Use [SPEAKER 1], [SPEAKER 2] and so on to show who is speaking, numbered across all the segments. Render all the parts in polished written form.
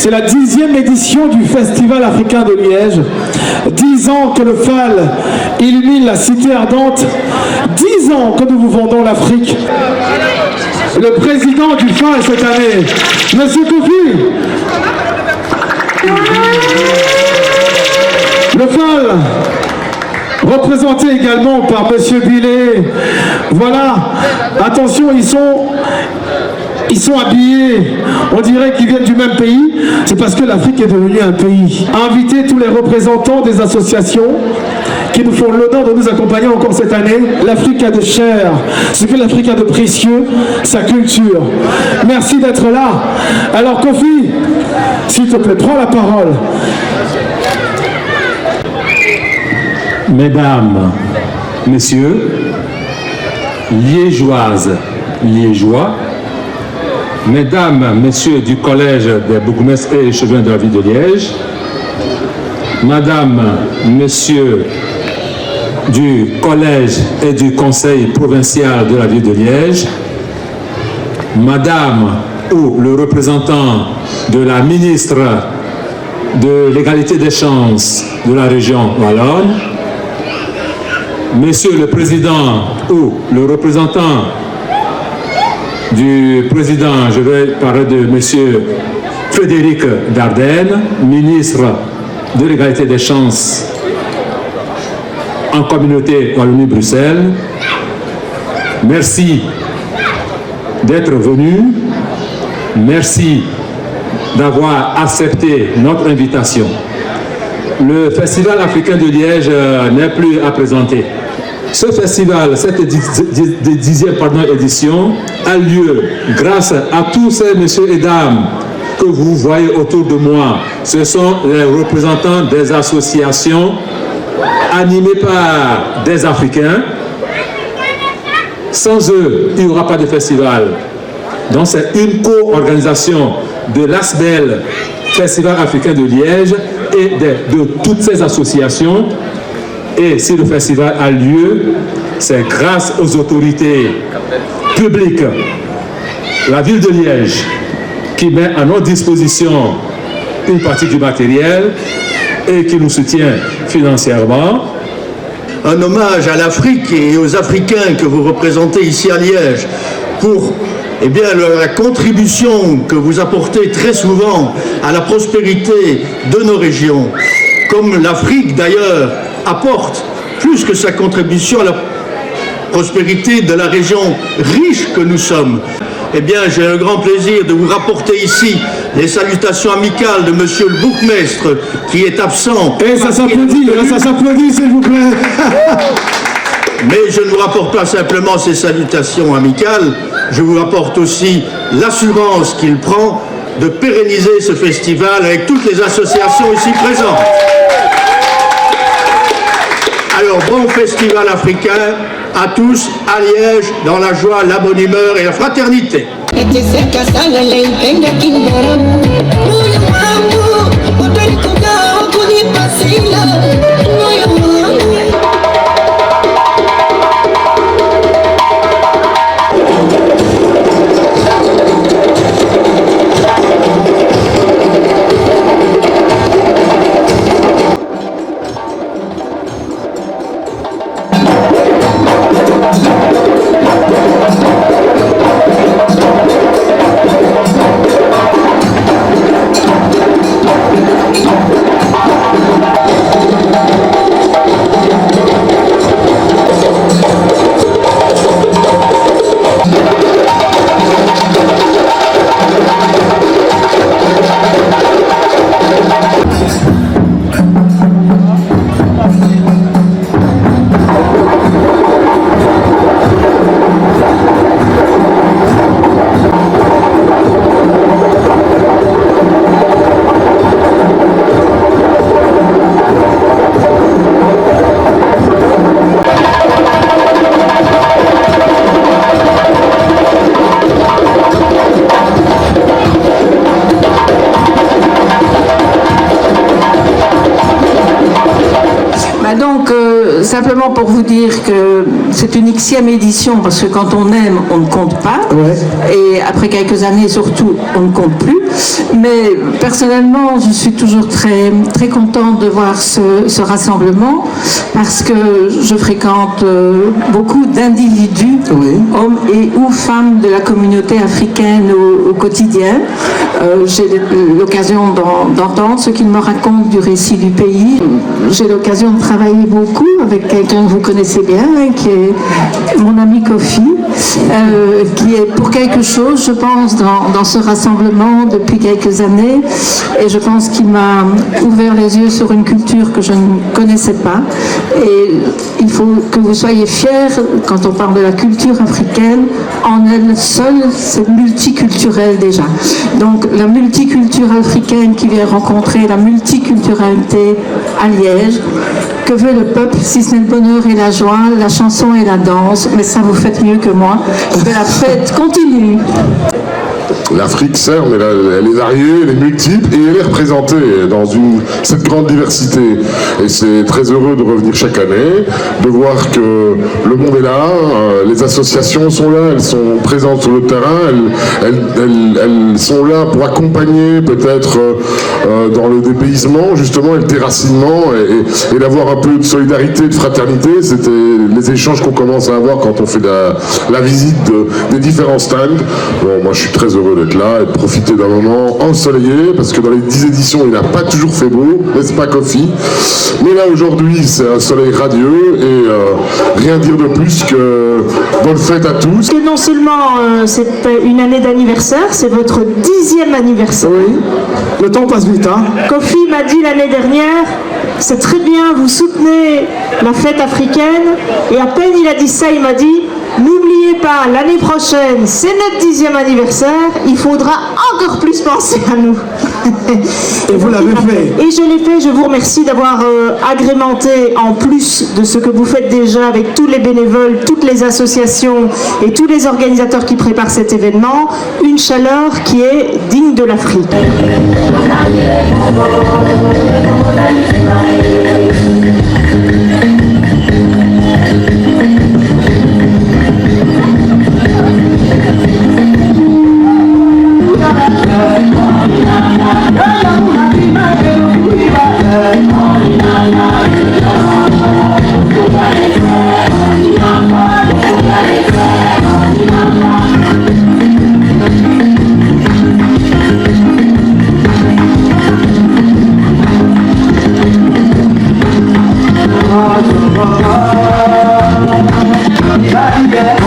[SPEAKER 1] C'est la 10e édition du Festival africain de Liège. 10 ans que le FAL illumine la cité ardente. 10 ans que nous vous vendons l'Afrique. Le président du FAL cette année, Monsieur Kofi. Le FAL, représenté également par Monsieur Billet. Voilà, attention, ils sont habillés, on dirait qu'ils viennent du même pays. C'est parce que l'Afrique est devenue un pays. Inviter tous les représentants des associations qui nous font l'honneur de nous accompagner encore cette année. L'Afrique a de chair, ce que l'Afrique a de précieux, sa culture. Merci d'être là. Alors Kofi, s'il te plaît, prends la parole.
[SPEAKER 2] Mesdames, Messieurs, Liégeoises, Liégeois, Mesdames, Messieurs du Collège des bourgmestres et échevins de la ville de Liège, Madame, Messieurs du Collège et du Conseil provincial de la ville de Liège, Madame ou le représentant de la ministre de l'égalité des chances de la région Wallonne, Monsieur le Président ou le représentant du Président, je vais parler de Monsieur Frédéric Dardenne, ministre de l'égalité des chances en communauté Wallonie-Bruxelles. Merci d'être venu. Merci d'avoir accepté notre invitation. Le Festival africain de Liège n'est plus à présenter. Ce festival, cette 10e édition, a lieu grâce à tous ces messieurs et dames que vous voyez autour de moi. Ce sont les représentants des associations animées par des Africains. Sans eux, il n'y aura pas de festival. Donc c'est une co-organisation de l'ASBEL, Festival africain de Liège, et de toutes ces associations. Et si le festival a lieu, c'est grâce aux autorités publiques, la ville de Liège, qui met à notre disposition une partie du matériel et qui nous soutient financièrement.
[SPEAKER 3] Un hommage à l'Afrique et aux Africains que vous représentez ici à Liège pour la contribution que vous apportez très souvent à la prospérité de nos régions, comme l'Afrique d'ailleurs apporte plus que sa contribution à la prospérité de la région riche que nous sommes. J'ai le grand plaisir de vous rapporter ici les salutations amicales de Monsieur le bourgmestre qui est absent.
[SPEAKER 1] Et ça s'applaudit s'il vous plaît.
[SPEAKER 3] Mais je ne vous rapporte pas simplement ces salutations amicales, je vous rapporte aussi l'assurance qu'il prend de pérenniser ce festival avec toutes les associations ici présentes. Alors, bon festival africain à tous, à Liège, dans la joie, la bonne humeur et la fraternité.
[SPEAKER 4] Donc simplement pour vous dire que c'est une Xème édition, parce que quand on aime, on ne compte pas.
[SPEAKER 1] Ouais.
[SPEAKER 4] Et après quelques années, surtout, on ne compte plus. Mais personnellement, je suis toujours très, très contente de voir ce rassemblement, parce que je fréquente beaucoup d'individus, hommes et ou femmes de la communauté africaine au quotidien. J'ai l'occasion d'entendre ce qu'ils me racontent du récit du pays. J'ai l'occasion de travailler beaucoup avec quelqu'un que vous connaissez bien, qui est mon ami Kofi, qui est pour quelque chose, je pense, dans ce rassemblement depuis quelques années. Et je pense qu'il m'a ouvert les yeux sur une culture que je ne connaissais pas. Et il faut que vous soyez fiers, quand on parle de la culture africaine, en elle seule, c'est multiculturel déjà. Donc la multiculture africaine qui vient rencontrer la multiculturalité à Liège, que veut le peuple si ce n'est le bonheur et la joie, la chanson et la danse, mais ça vous faites mieux que moi. Que la fête continue.
[SPEAKER 5] L'Afrique, certes, mais elle est variée, elle est multiple et elle est représentée dans cette grande diversité. Et c'est très heureux de revenir chaque année, de voir que le monde est là, les associations sont là, elles sont présentes sur le terrain, elles sont là pour accompagner peut-être dans le dépaysement, justement, et le déracinement, et d'avoir un peu de solidarité, de fraternité. C'était les échanges qu'on commence à avoir quand on fait la visite des différents stands. Bon, moi je suis très heureux d'être là et de profiter d'un moment ensoleillé, parce que dans les 10 éditions il n'a pas toujours fait beau, n'est-ce pas Kofi? Mais là aujourd'hui c'est un soleil radieux et rien dire de plus que bonne fête à tous.
[SPEAKER 6] Que non seulement c'est une année d'anniversaire, c'est votre 10e anniversaire.
[SPEAKER 1] Oui, le temps passe vite, hein.
[SPEAKER 6] Kofi m'a dit l'année dernière, c'est très bien, vous soutenez la fête africaine, et à peine il a dit ça, il m'a dit, n'oubliez pas, l'année prochaine, c'est notre 10e anniversaire, il faudra encore plus penser à nous.
[SPEAKER 1] Et vous l'avez fait.
[SPEAKER 6] Et je l'ai fait, je vous remercie d'avoir agrémenté, en plus de ce que vous faites déjà avec tous les bénévoles, toutes les associations et tous les organisateurs qui préparent cet événement, une chaleur qui est digne de l'Afrique.
[SPEAKER 7] À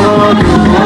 [SPEAKER 7] droite, tout le monde,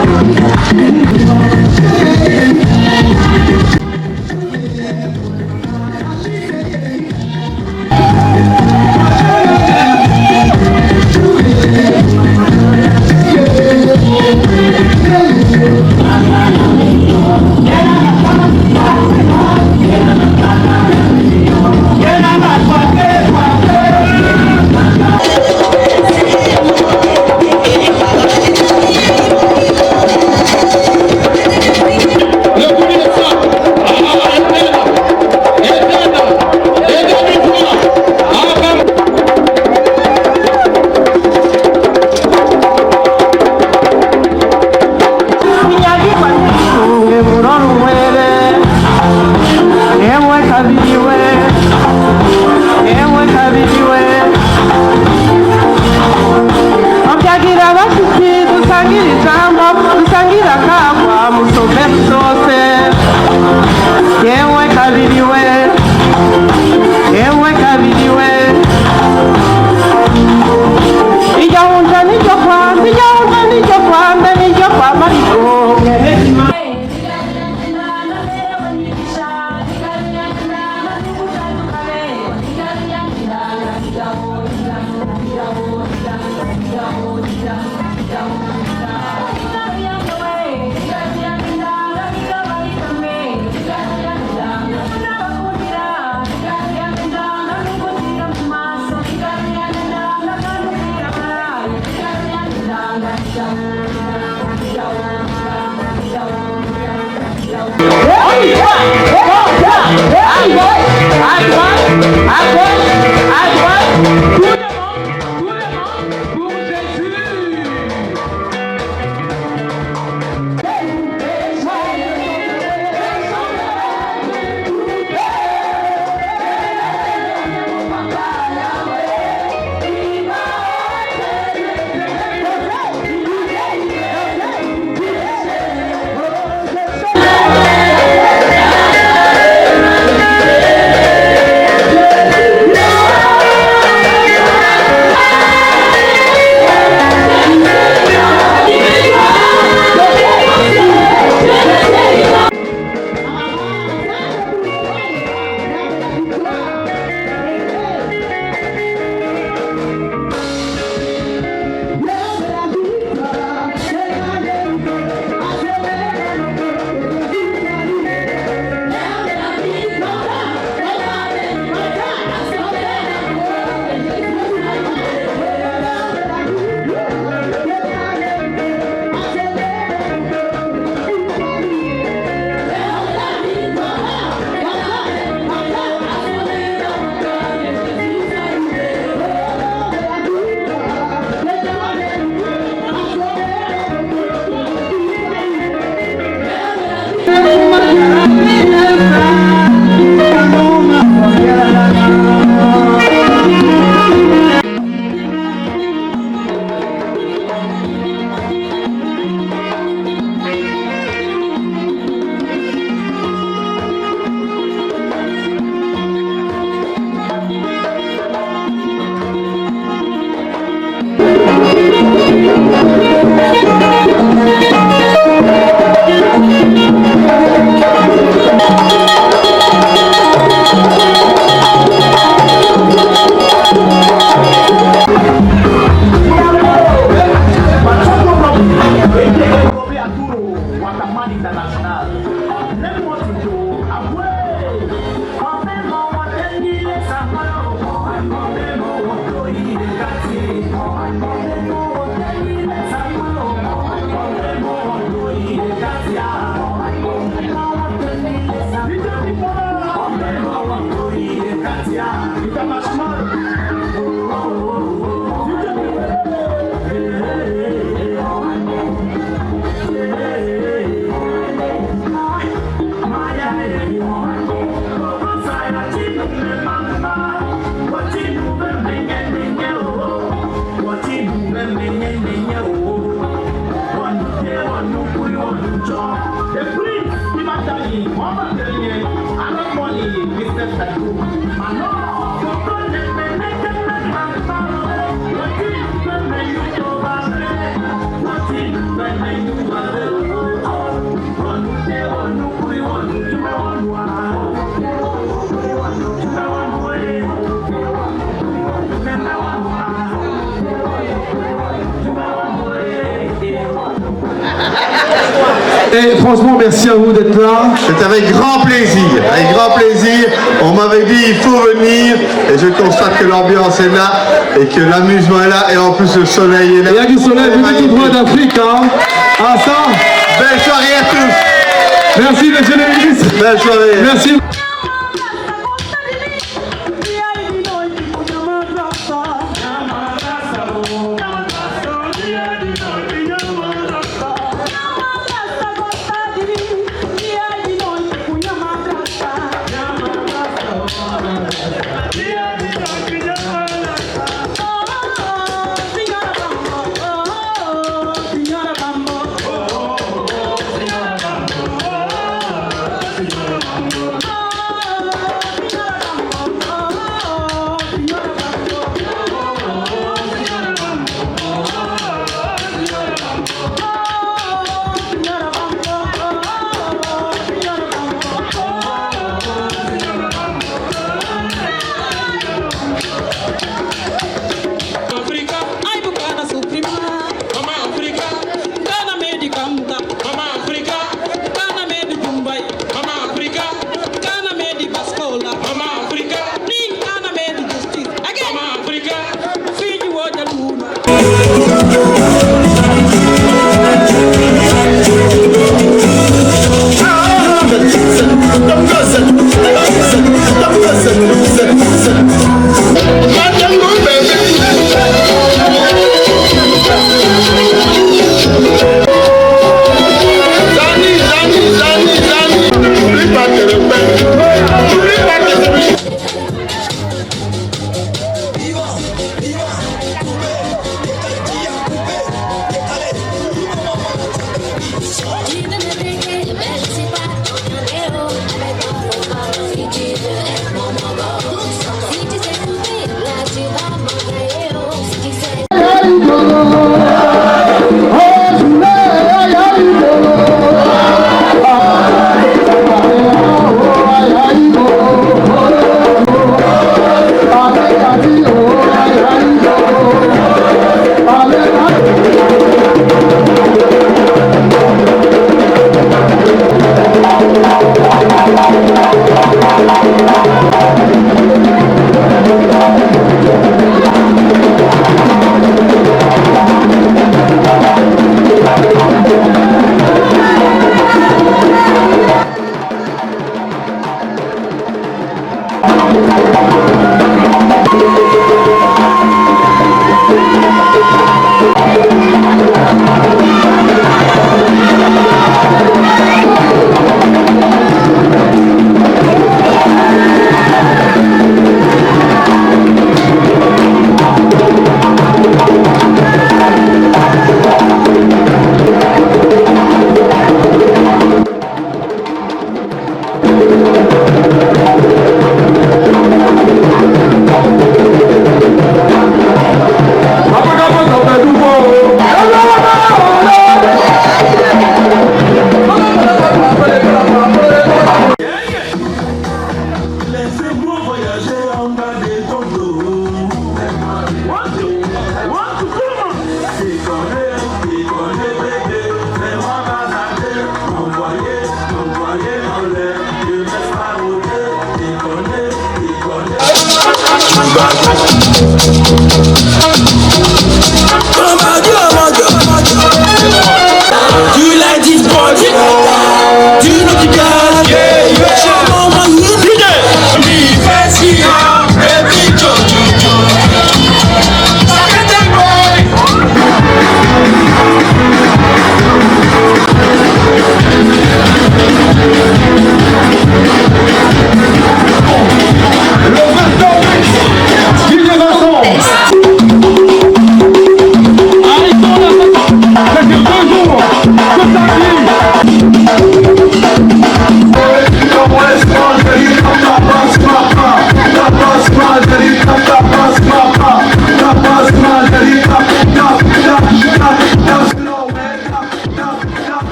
[SPEAKER 1] Et franchement, merci à vous d'être là.
[SPEAKER 3] C'est avec grand plaisir, avec grand plaisir. On m'avait dit il faut venir et je constate que l'ambiance est là et que l'amusement est là et en plus le soleil est là.
[SPEAKER 1] Il y a du soleil, venez tout droit d'Afrique, hein. Ah ça.
[SPEAKER 3] Belle soirée à tous.
[SPEAKER 1] Merci monsieur le ministre.
[SPEAKER 3] Belle soirée.
[SPEAKER 1] Merci.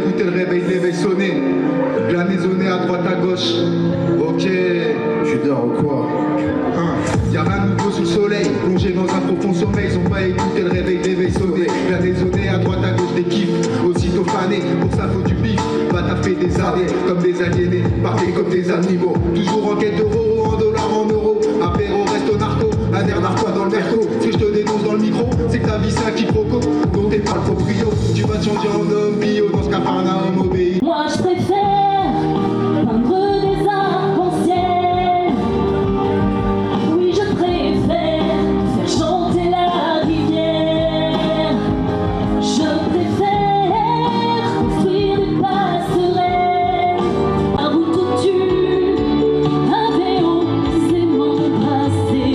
[SPEAKER 7] écouter le réveil sonner. Glanézonné à droite à gauche. Ok,
[SPEAKER 1] Tu dors ou quoi?
[SPEAKER 7] y'a rien de nouveau sous le soleil, plongé dans un profond sommeil, ils ont pas écouté le réveil sonner. Glanézonné à droite à gauche des kiffs, aussitôt fanés, pour ça faut du bif. Bah t'as fait des années, comme des aliénés, parlez comme des animaux. Toujours en quête d'euros, en dollars, en euros. Apéro, resto, narco, un air narco dans le merco. Si je te dénonce dans le micro, c'est que ta vie c'est un quiproquo. Donc t'es pas le proprio, tu vas te changer en homme bio dans ce Capharnaüm obéi.
[SPEAKER 8] Moi je préfère peindre des arcs-en-ciel. Oui, je préfère faire chanter la rivière. Je préfère construire des passerelles. La route où tu avais osé m'embrasser.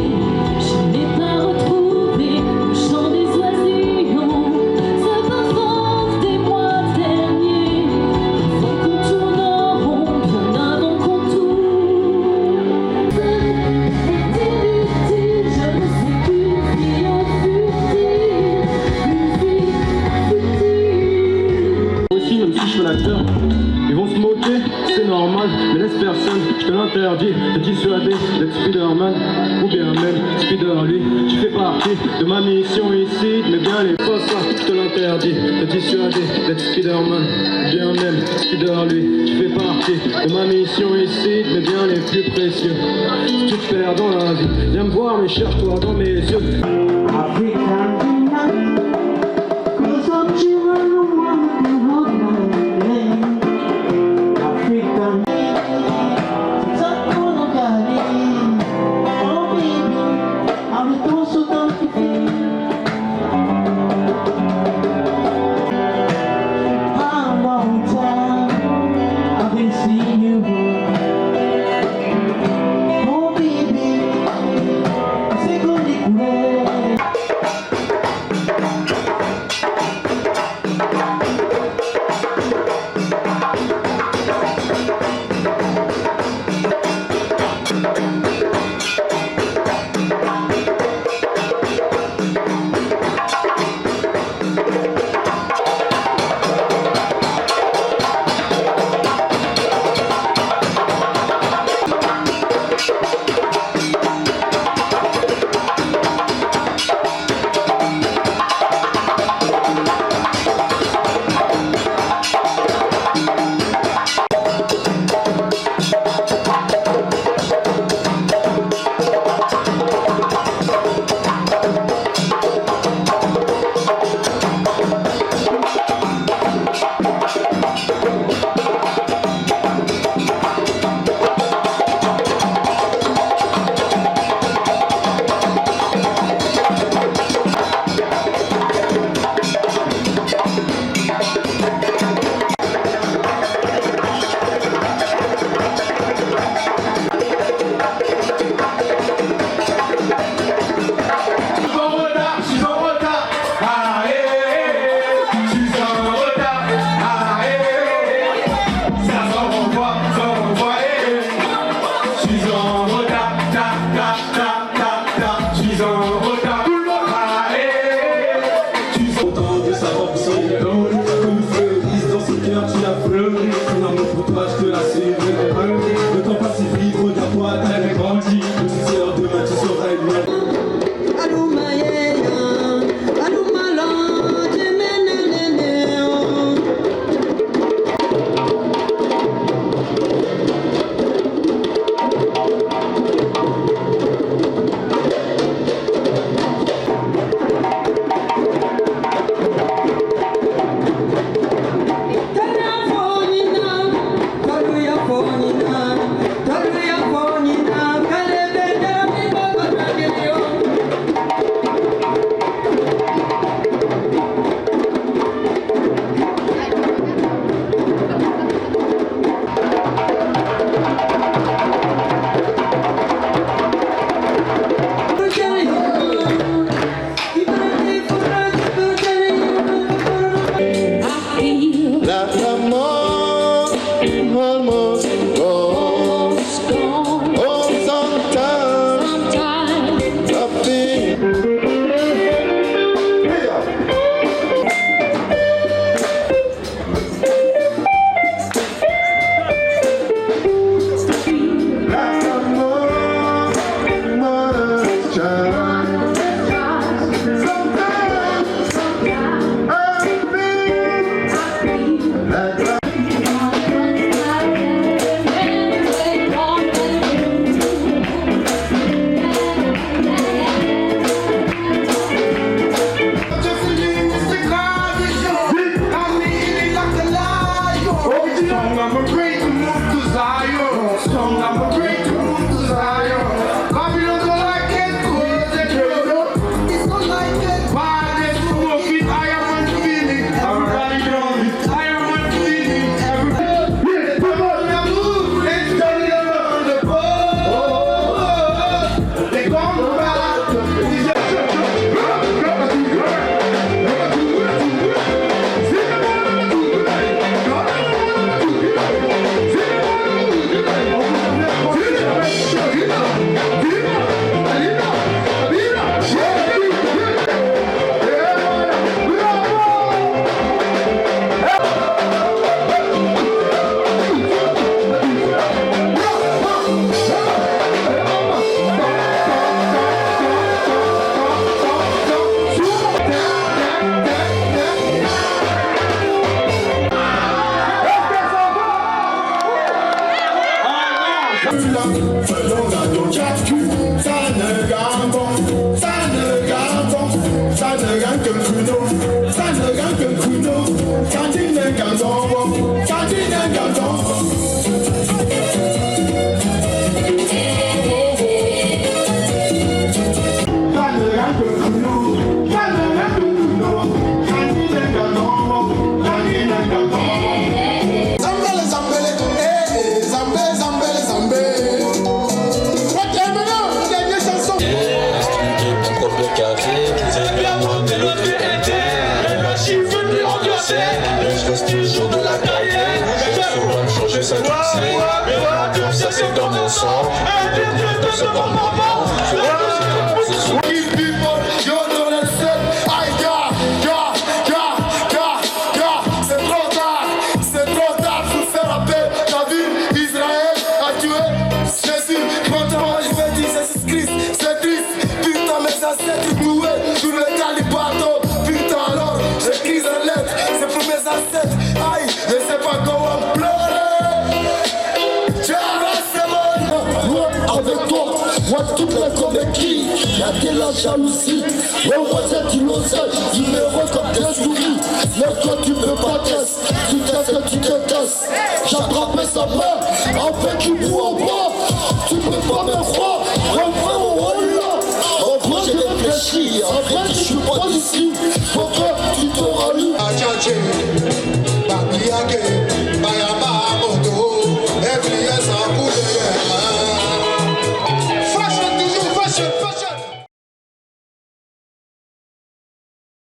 [SPEAKER 8] Je n'ai pas retrouvé le chant des oisillons. Ce parfum des mois derniers. Qu'on tourne en rond bien avant qu'on tourne. Est inutile, je ne sais qu'une fille futile. Une fille futile.
[SPEAKER 9] Aussi, même si je fais l'acteur, ils vont se moquer, c'est normal, mais laisse personne, je te l'interdis, de dissuader d'être Spider-Man, ou bien même Spider lui. Tu fais partie de ma mission ici, mais bien les fausses, je te l'interdis, de dissuader d'être Spider-Man, ou bien même Spider lui. Tu fais partie de ma mission ici, mais bien les plus précieux. Si tu te perds dans la vie, viens me voir, mais cherche-toi dans mes yeux.
[SPEAKER 7] Strong, I'm afraid to move to Zion. Strong, I'm afraid to move to Zion. Babylon don't like it, cause they don't like it. Why they smoke it, I am feeling. Everybody knows it, I am feeling. Everybody, come on, now move, let's turn it around the boat. They come back.
[SPEAKER 10] Je reste toujours de la carrière. Je souvent changer ça, tu sais. Ça c'est dans mon sang. C'est pas maman.
[SPEAKER 11] C'est trop tard pour faire appel. T'as vu, Israël a tué Jésus. Maintenant je vais dire Jésus-Christ. C'est triste, putain mes ancêtres doués. Sur le calibato, putain alors j'écris une lettre. C'est pour mes ancêtres. Aïe, je sais pas comment pleurer. C'est bon. Avec toi, moi toute la comédie. Y'a de la jalousie. Ouais, moi c'est innocent. Numéro comme des souris. Mais toi tu peux pas tester. Tu testes, tu te testes. J'attrape sa main avec